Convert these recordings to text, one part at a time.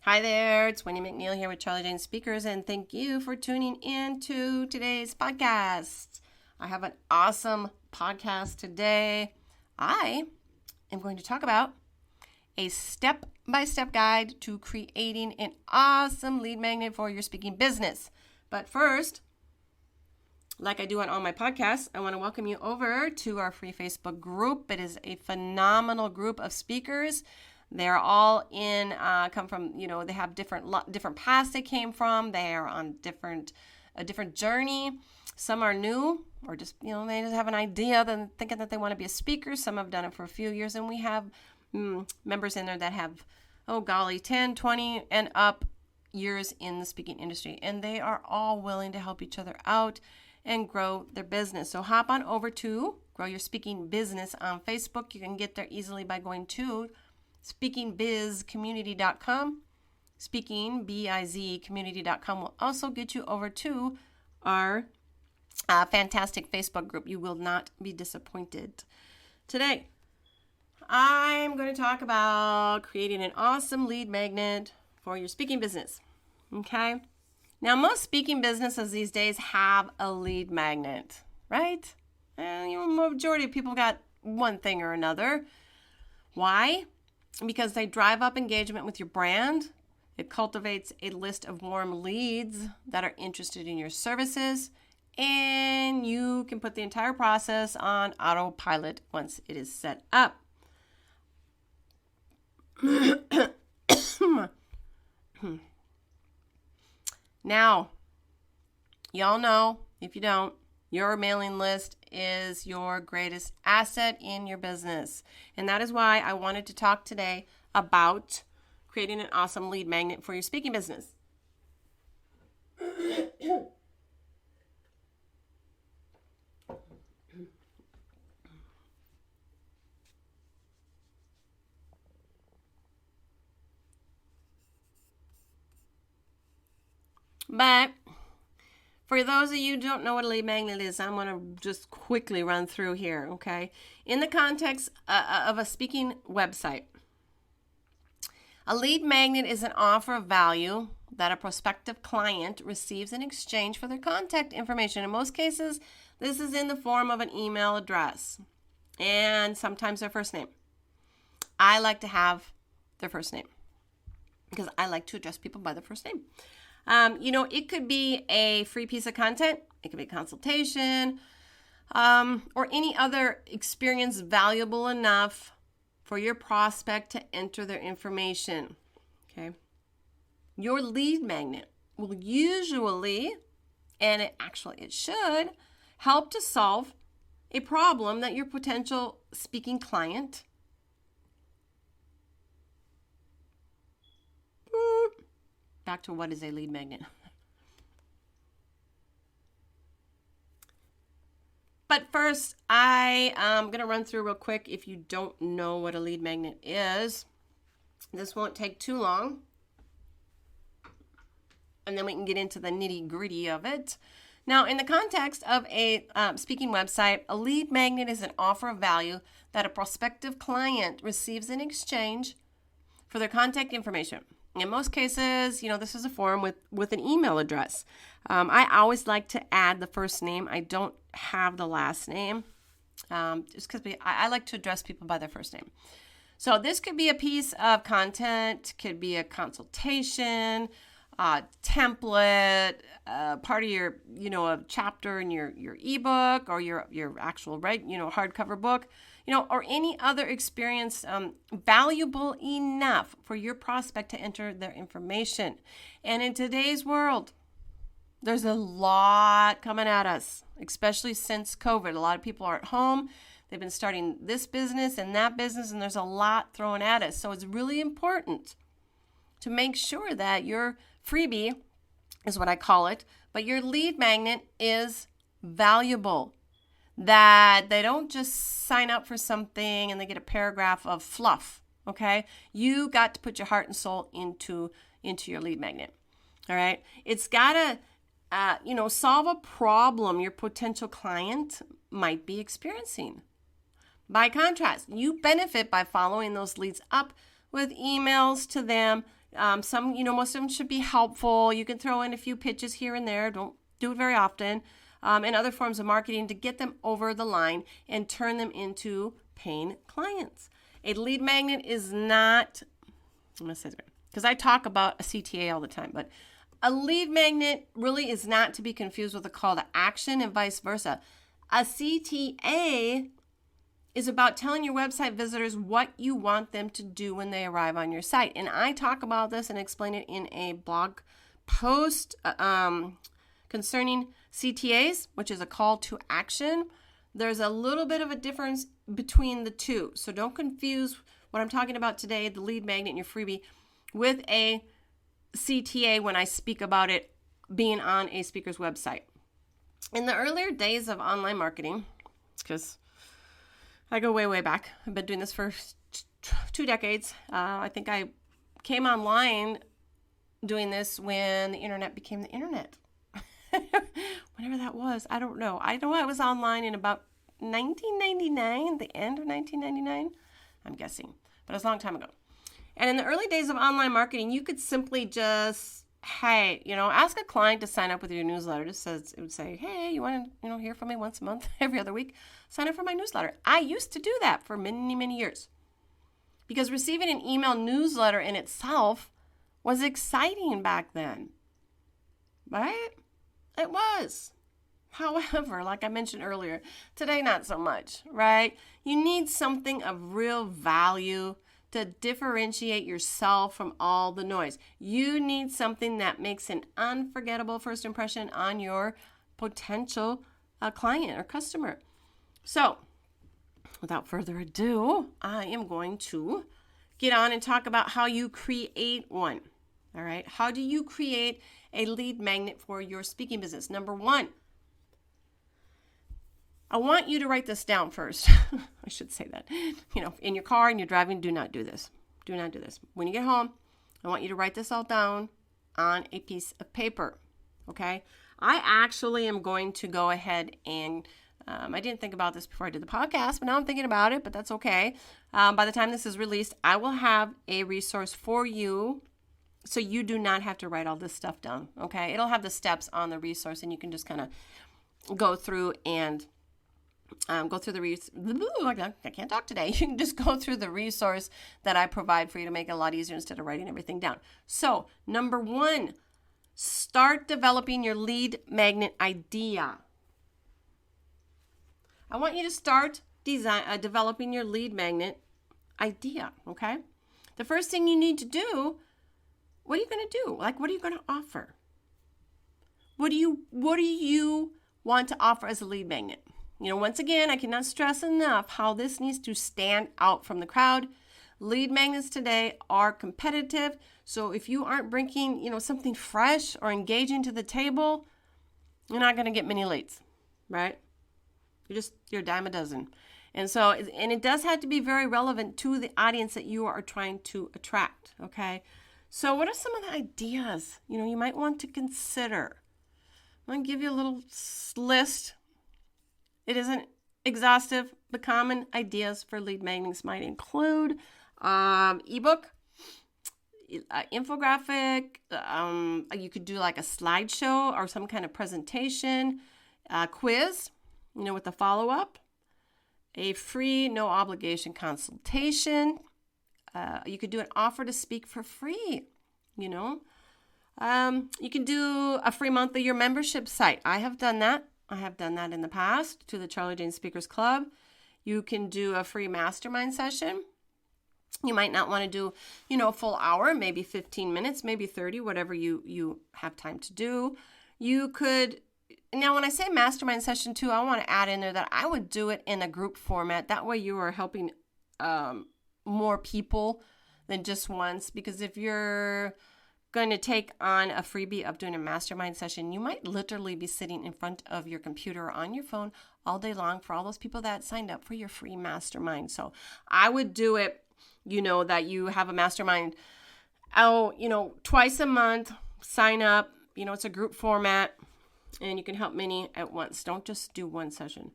Hi there, it's Wendi McNeil here with Charlie Jane Speakers, and thank you for tuning in to today's podcast. I have an awesome podcast today. I am going to talk about a step-by-step guide to creating an awesome lead magnet for your speaking business. But first, like I do on all my podcasts, I want to welcome you over to our free Facebook group. It is a phenomenal group of speakers. They're all come from, they have different paths they came from. They are on a different journey. Some are new or just, they just have an idea, then thinking that they want to be a speaker. Some have done it for a few years, and we have members in there that have, 10, 20 and up years in the speaking industry. And they are all willing to help each other out and grow their business. So hop on over to Grow Your Speaking Business on Facebook. You can get there easily by going to speakingbizcommunity.com. speakingbizcommunity.com will also get you over to our fantastic Facebook group. You will not be disappointed. Today, I'm going to talk about creating an awesome lead magnet for your speaking business. Okay? Now, most speaking businesses these days have a lead magnet, right? And majority of people got one thing or another. Why? Because they drive up engagement with your brand. It cultivates a list of warm leads that are interested in your services. And you can put the entire process on autopilot once it is set up. Now, y'all know, if you don't, your mailing list is your greatest asset in your business. And that is why I wanted to talk today about creating an awesome lead magnet for your speaking business. But for those of you who don't know what a lead magnet is, I'm going to just quickly run through here, okay? In the context of a speaking website, a lead magnet is an offer of value that a prospective client receives in exchange for their contact information. In most cases, this is in the form of an email address and sometimes their first name. I like to have their first name because I like to address people by their first name. It could be a free piece of content. It could be a consultation, or any other experience valuable enough for your prospect to enter their information. Okay. Your lead magnet will usually, and it should, help to solve a problem that your potential speaking client back to what is a lead magnet. But first, I am going to run through real quick if you don't know what a lead magnet is. This won't take too long. And then we can get into the nitty-gritty of it. Now, in the context of a speaking website, a lead magnet is an offer of value that a prospective client receives in exchange for their contact information. In most cases, this is a form with an email address. I always like to add the first name. I don't have the last name, just because I like to address people by their first name. So this could be a piece of content, could be a consultation, template, part of your, a chapter in your ebook or your actual, hardcover book, or any other experience valuable enough for your prospect to enter their information. And in today's world, there's a lot coming at us, especially since COVID. A lot of people are at home. They've been starting this business and that business, and there's a lot thrown at us. So it's really important to make sure that your freebie is what I call it, but your lead magnet is valuable. That they don't just sign up for something and they get a paragraph of fluff, okay? You got to put your heart and soul into your lead magnet, all right? It's got to, solve a problem your potential client might be experiencing. By contrast, you benefit by following those leads up with emails to them Some, most of them should be helpful. You can throw in a few pitches here and there. Don't do it very often. And other forms of marketing to get them over the line and turn them into paying clients. A lead magnet is not, I'm going to say this because I talk about a CTA all the time, but a lead magnet really is not to be confused with a call to action and vice versa. A CTA is about telling your website visitors what you want them to do when they arrive on your site. And I talk about this and explain it in a blog post concerning CTAs, which is a call to action. There's a little bit of a difference between the two. So don't confuse what I'm talking about today, the lead magnet and your freebie, with a CTA when I speak about it being on a speaker's website. In the earlier days of online marketing, because I go way, way back. I've been doing this for 2 decades. I think I came online doing this when the internet became the internet. Whenever that was, I don't know. I know I was online in about 1999, the end of 1999, I'm guessing. But it was a long time ago. And in the early days of online marketing, you could simply just, hey, ask a client to sign up with your newsletter. It would say, hey, you want to, hear from me once a month, every other week? Sign up for my newsletter. I used to do that for many, many years because receiving an email newsletter in itself was exciting back then, right? It was. However, like I mentioned earlier, today not so much, right? You need something of real value to differentiate yourself from all the noise. You need something that makes an unforgettable first impression on your potential client or customer. So, without further ado, I am going to get on and talk about how you create one. All right. How do you create a lead magnet for your speaking business? Number 1, I want you to write this down first. I should say that. In your car and you're driving, do not do this. Do not do this. When you get home, I want you to write this all down on a piece of paper. Okay? I actually am going to go ahead and I didn't think about this before I did the podcast, but now I'm thinking about it, but that's okay. By the time this is released, I will have a resource for you so you do not have to write all this stuff down. Okay? It'll have the steps on the resource and you can just kind of go through and go through the I can't talk today. You can just go through the resource that I provide for you to make it a lot easier instead of writing everything down. So, number 1, start developing your lead magnet idea. I want you to start developing your lead magnet idea, okay? The first thing you need to do, what are you going to do? Like, what are you going to offer? What do you want to offer as a lead magnet? Once again, I cannot stress enough how this needs to stand out from the crowd. Lead magnets today are competitive. So if you aren't bringing, something fresh or engaging to the table, you're not going to get many leads, right? You're a dime a dozen. And it does have to be very relevant to the audience that you are trying to attract, okay? So what are some of the ideas, you might want to consider? I'm going to give you a little list. It isn't exhaustive. The common ideas for lead magnets might include ebook, infographic. You could do like a slideshow or some kind of presentation, quiz, with the follow-up, a free, no obligation consultation. You could do an offer to speak for free, You can do a free month of your membership site. I have done that. I have done that in the past to the Charlie Jane Speakers Club. You can do a free mastermind session. You might not want to do, a full hour, maybe 15 minutes, maybe 30, whatever you have time to do. You could, now when I say mastermind session too, I want to add in there that I would do it in a group format. That way you are helping more people than just once, because if you're going to take on a freebie of doing a mastermind session, you might literally be sitting in front of your computer or on your phone all day long for all those people that signed up for your free mastermind. So I would do it, that you have a mastermind twice a month, sign up, it's a group format and you can help many at once. Don't just do one session.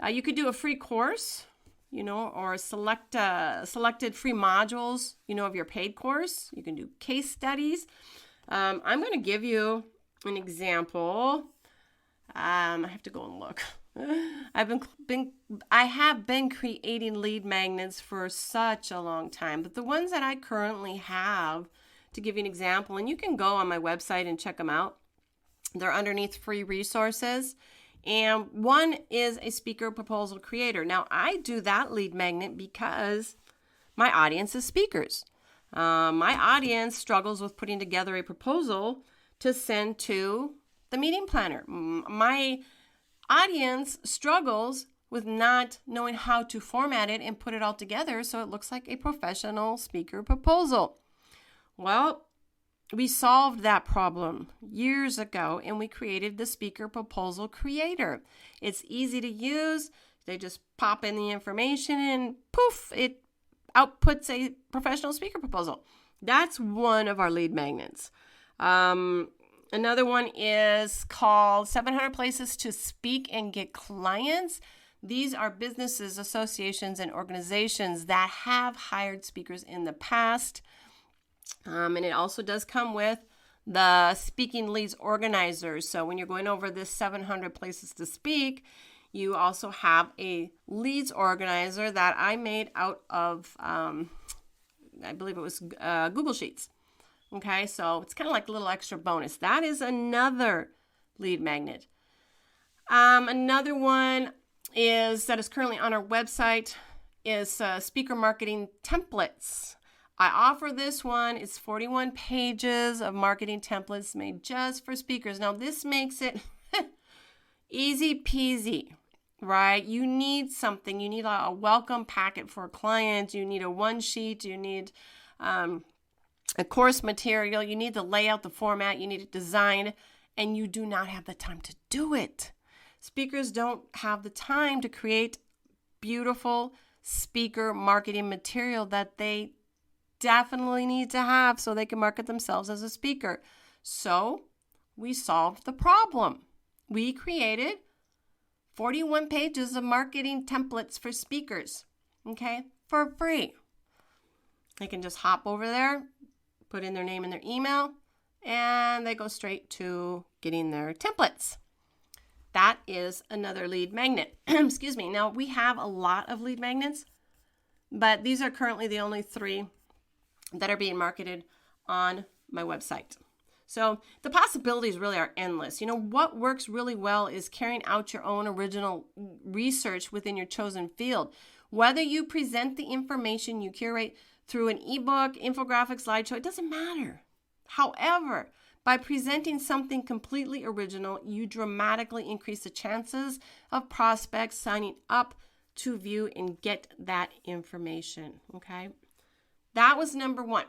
You could do a free course or selected free modules, of your paid course. You can do case studies. I'm going to give you an example. I have to go and look. I have been creating lead magnets for such a long time, but the ones that I currently have, to give you an example, and you can go on my website and check them out. They're underneath free resources. And one is a speaker proposal creator. Now, I do that lead magnet because my audience is speakers. My audience struggles with putting together a proposal to send to the meeting planner. My audience struggles with not knowing how to format it and put it all together so it looks like a professional speaker proposal. Well, we solved that problem years ago, and we created the Speaker Proposal Creator. It's easy to use. They just pop in the information and poof, it outputs a professional speaker proposal. That's one of our lead magnets. Another one is called 700 Places to Speak and Get Clients. These are businesses, associations, and organizations that have hired speakers in the past. And it also does come with the Speaking Leads Organizers. So when you're going over this 700 Places to Speak, you also have a leads organizer that I made out of, I believe it was Google Sheets. Okay, so it's kind of like a little extra bonus. That is another lead magnet. Another one that is currently on our website is speaker marketing templates. I offer this one. It's 41 pages of marketing templates made just for speakers. Now, this makes it easy peasy, right? You need something. You need a welcome packet for a client. You need a one sheet. You need a course material. You need the layout, the format. You need it designed, and you do not have the time to do it. Speakers don't have the time to create beautiful speaker marketing material that they definitely need to have so they can market themselves as a speaker. So we solved the problem. We created 41 pages of marketing templates for speakers, okay, for free. They can just hop over there, put in their name and their email, and they go straight to getting their templates. That is another lead magnet. Excuse me. Now, we have a lot of lead magnets, but these are currently the only 3 that are being marketed on my website. So the possibilities really are endless. What works really well is carrying out your own original research within your chosen field. Whether you present the information you curate through an ebook, infographic, slideshow, it doesn't matter. However, by presenting something completely original, you dramatically increase the chances of prospects signing up to view and get that information, okay? That was number 1.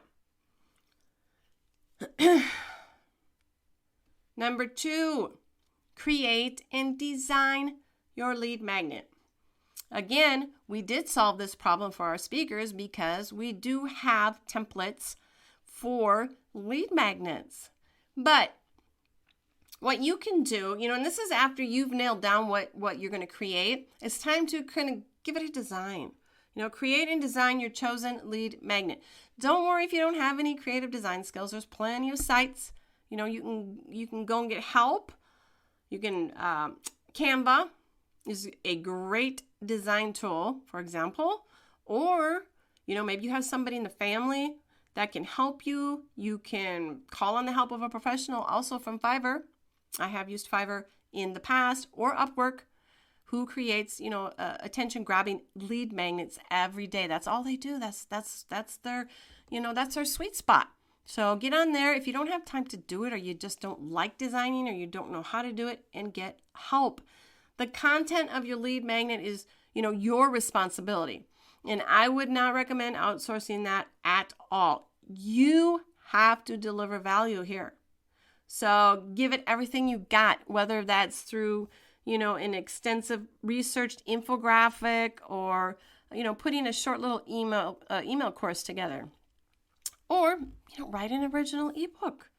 Number 2, create and design your lead magnet. Again, we did solve this problem for our speakers because we do have templates for lead magnets. But what you can do, and this is after you've nailed down what you're going to create, it's time to kind of give it a design. Create and design your chosen lead magnet. Don't worry if you don't have any creative design skills. There's plenty of sites. You can go and get help. You can, Canva is a great design tool, for example. Or, maybe you have somebody in the family that can help you. You can call on the help of a professional, also from Fiverr. I have used Fiverr in the past, or Upwork, who creates, attention-grabbing lead magnets every day. That's all they do. That's their, that's their sweet spot. So get on there. If you don't have time to do it, or you just don't like designing, or you don't know how to do it, and get help. The content of your lead magnet is, your responsibility. And I would not recommend outsourcing that at all. You have to deliver value here. So give it everything you got, whether that's through an extensive researched infographic, or, putting a short little email course together, or, write an original ebook.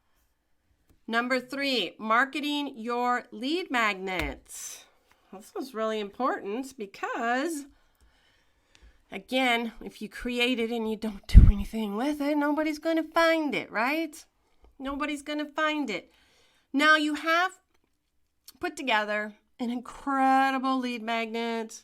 Number 3, marketing your lead magnets. This was really important because Again, if you create it and you don't do anything with it, nobody's going to find it, right? Nobody's going to find it. Now you have put together an incredible lead magnet.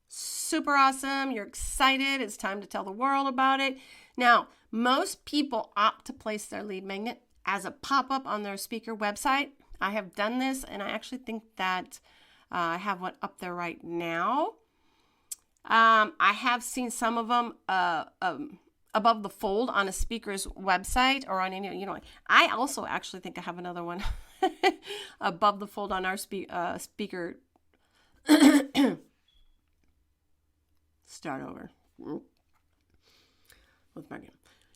Super awesome. You're excited. It's time to tell the world about it. Now, most people opt to place their lead magnet as a pop-up on their speaker website. I have done this, and I actually think that I have one up there right now. I have seen some of them above the fold on a speaker's website or on any, I also actually think I have another one above the fold on our speaker. Start over. With marketing.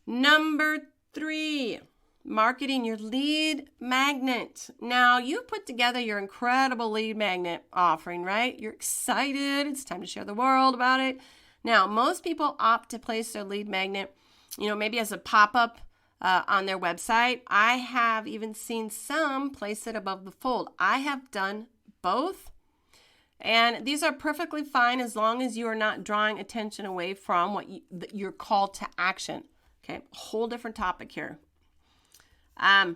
Number 3, marketing your lead magnet. Now, you put together your incredible lead magnet offering, right? You're excited. It's time to share the world about it. Now, most people opt to place their lead magnet, maybe as a pop-up on their website. I have even seen some place it above the fold. I have done both. And these are perfectly fine as long as you are not drawing attention away from your call to action. Okay, a whole different topic here. I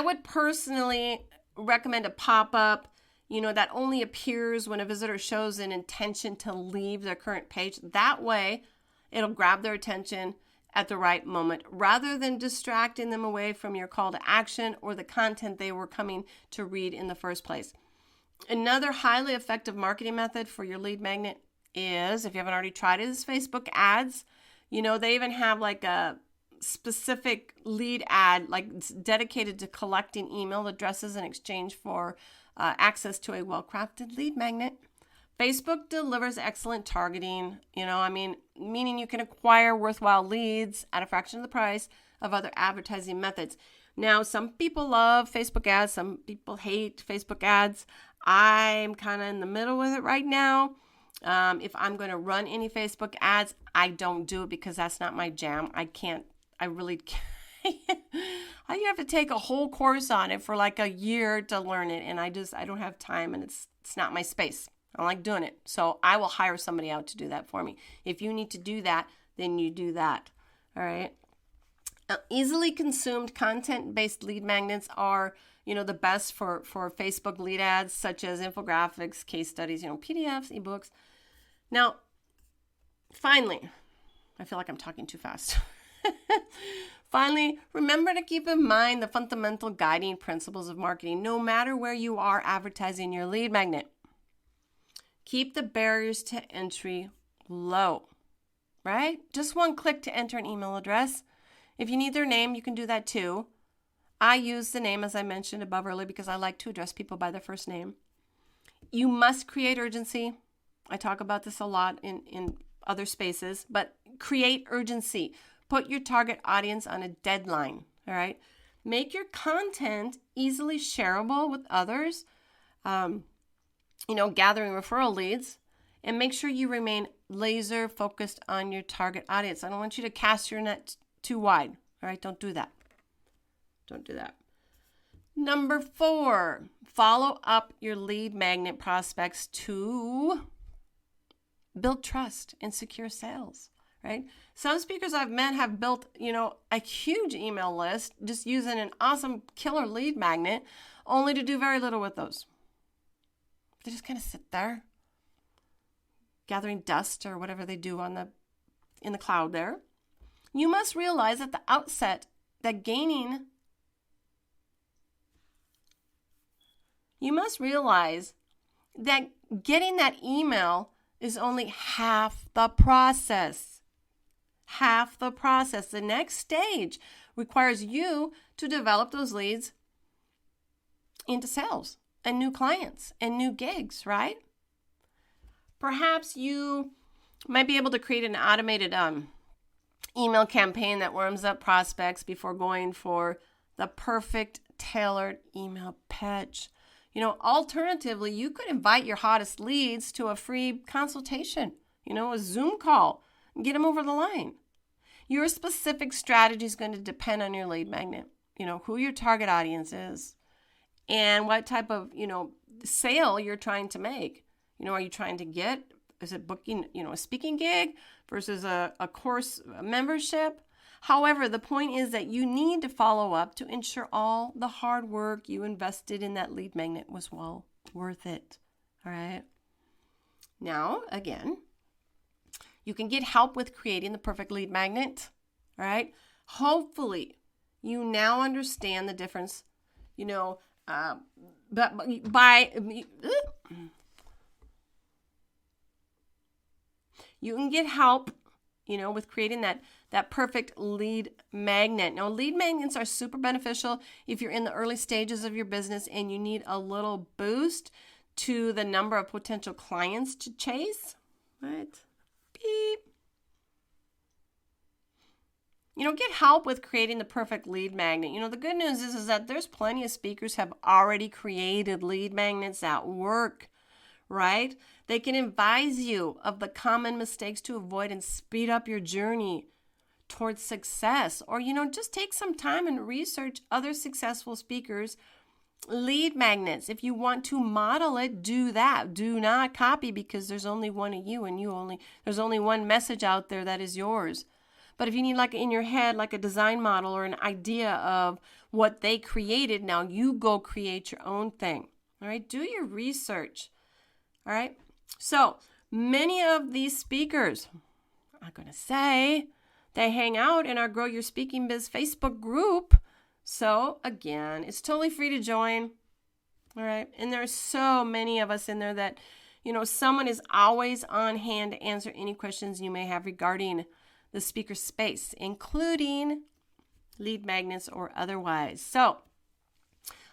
would personally recommend a pop-up, that only appears when a visitor shows an intention to leave their current page. That way, it'll grab their attention at the right moment rather than distracting them away from your call to action or the content they were coming to read in the first place. Another highly effective marketing method for your lead magnet is, if you haven't already tried it, is Facebook ads. They even have like a specific lead ad, like it's dedicated to collecting email addresses in exchange for access to a well-crafted lead magnet. Facebook delivers excellent targeting, meaning you can acquire worthwhile leads at a fraction of the price of other advertising methods. Now, some people love Facebook ads. Some people hate Facebook ads. I'm kind of in the middle with it right now. If I'm going to run any Facebook ads, I don't do it because that's not my jam. I really can't. I have to take a whole course on it for like a year to learn it. And I don't have time, and it's not my space. I don't like doing it. So I will hire somebody out to do that for me. If you need to do that, then you do that. All right. Easily consumed content-based lead magnets are, the best for Facebook lead ads, such as infographics, case studies, PDFs, ebooks. Now, finally, I feel like I'm talking too fast. Finally, remember to keep in mind the fundamental guiding principles of marketing, no matter where you are advertising your lead magnet. Keep the barriers to entry low, right? Just one click to enter an email address. If you need their name, you can do that too. I use the name, as I mentioned above earlier, because I like to address people by their first name. You must create urgency. I talk about this a lot in other spaces, but create urgency. Put your target audience on a deadline, all right? Make your content easily shareable with others, gathering referral leads, and make sure you remain laser focused on your target audience. I don't want you to cast your net too wide, all right? Don't do that. Don't do that. Number 4, follow up your lead magnet prospects to build trust and secure sales, right? Some speakers I've met have built, a huge email list just using an awesome killer lead magnet, only to do very little with those. They just kind of sit there, gathering dust or whatever they do in the cloud there. You must realize at the outset that getting that email is only half the process. Half the process. The next stage requires you to develop those leads into sales and new clients and new gigs, right? Perhaps you might be able to create an automated email campaign that warms up prospects before going for the perfect tailored email pitch. Alternatively, you could invite your hottest leads to a free consultation, a Zoom call, and get them over the line. Your specific strategy is going to depend on your lead magnet, who your target audience is and what type of, sale you're trying to make. Are you trying to get is it booking, a speaking gig versus a course membership? However, the point is that you need to follow up to ensure all the hard work you invested in that lead magnet was well worth it. All right. Now, again, you can get help with creating the perfect lead magnet. All right. Hopefully, you now understand the difference, but you can get help, with creating that perfect lead magnet. Now, lead magnets are super beneficial if you're in the early stages of your business and you need a little boost to the number of potential clients to chase. Right? Beep. Get help with creating the perfect lead magnet. The good news is that there's plenty of speakers have already created lead magnets that work, right? They can advise you of the common mistakes to avoid and speed up your journey towards success. Or, just take some time and research other successful speakers' lead magnets. If you want to model it, do that. Do not copy, because there's only one of you, and there's only one message out there that is yours. But if you need, like in your head, like a design model or an idea of what they created, now you go create your own thing. All right, do your research. All right, so many of these speakers, I'm going to say, they hang out in our Grow Your Speaking Biz Facebook group. So again, it's totally free to join. All right, and there's so many of us in there that, someone is always on hand to answer any questions you may have regarding the speaker space, including lead magnets or otherwise. So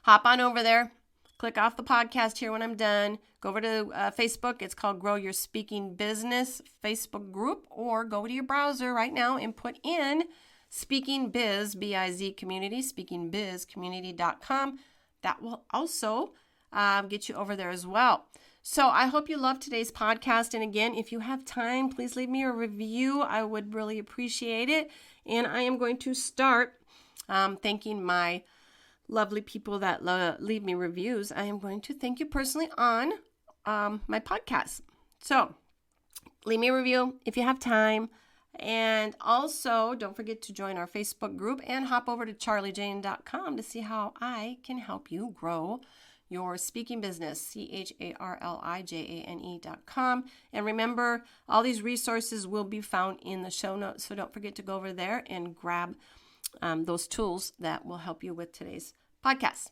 hop on over there, click off the podcast here when I'm done, go over to Facebook. It's called Grow Your Speaking Business Facebook group, or go to your browser right now and put in Speaking Biz, B-I-Z community, speakingbizcommunity.com. That will also get you over there as well. So I hope you loved today's podcast. And again, if you have time, please leave me a review. I would really appreciate it. And I am going to start thanking my lovely people that leave me reviews. I am going to thank you personally on my podcast. So leave me a review if you have time. And also, don't forget to join our Facebook group and hop over to charliejane.com to see how I can help you grow your speaking business, CharliJane.com. And remember, all these resources will be found in the show notes, so don't forget to go over there and grab those tools that will help you with today's podcast.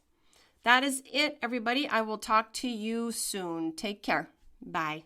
That is it, everybody. I will talk to you soon. Take care. Bye.